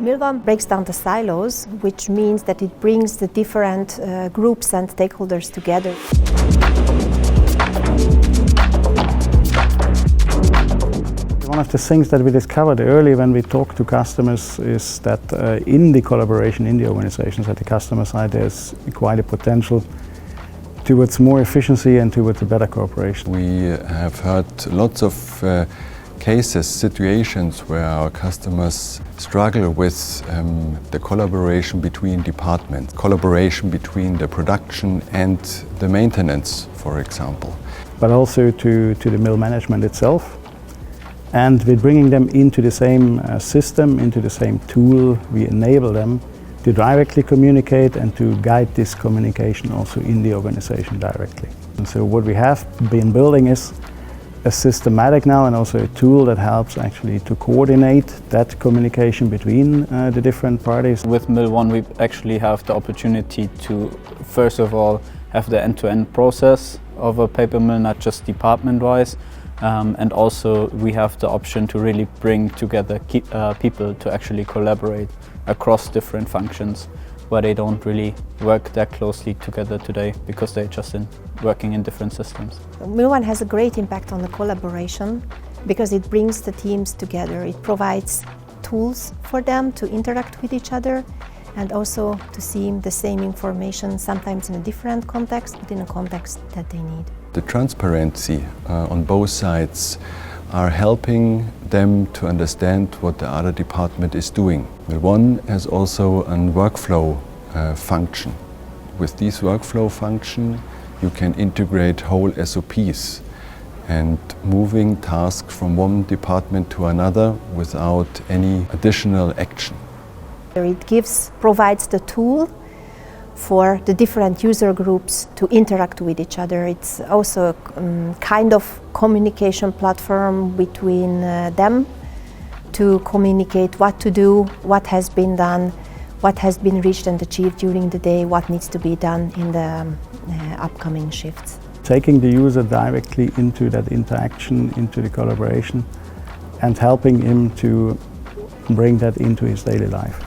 MillOne breaks down the silos, which means that it brings the different groups and stakeholders together. One of the things that we discovered early when we talked to customers is that in the collaboration in the organizations at the customer side, there's quite a potential towards more efficiency and towards a better cooperation. We have heard lots of cases, situations where our customers struggle with the collaboration between departments, collaboration between the production and the maintenance, for example. But also to the mill management itself. And with bringing them into the same system, into the same tool, we enable them to directly communicate and to guide this communication also in the organization directly. And so what we have been building is a systematic now and also a tool that helps actually to coordinate that communication between the different parties. With MillOne we actually have the opportunity to first of all have the end-to-end process of a paper mill, not just department-wise. And also we have the option to really bring together people to actually collaborate across different functions where they don't really work that closely together today because they're just working in different systems. MillOne has a great impact on the collaboration because it brings the teams together. It provides tools for them to interact with each other and also to see the same information, sometimes in a different context, but in a context that they need. The transparency on both sides are helping them to understand what the other department is doing. MillOne has also a workflow function. With this workflow function, you can integrate whole SOPs and moving tasks from one department to another without any additional action. It provides the tool for the different user groups to interact with each other. It's also a kind of communication platform between them to communicate what to do, what has been done, what has been reached and achieved during the day, what needs to be done in the upcoming shifts. Taking the user directly into that interaction, into the collaboration, and helping him to bring that into his daily life.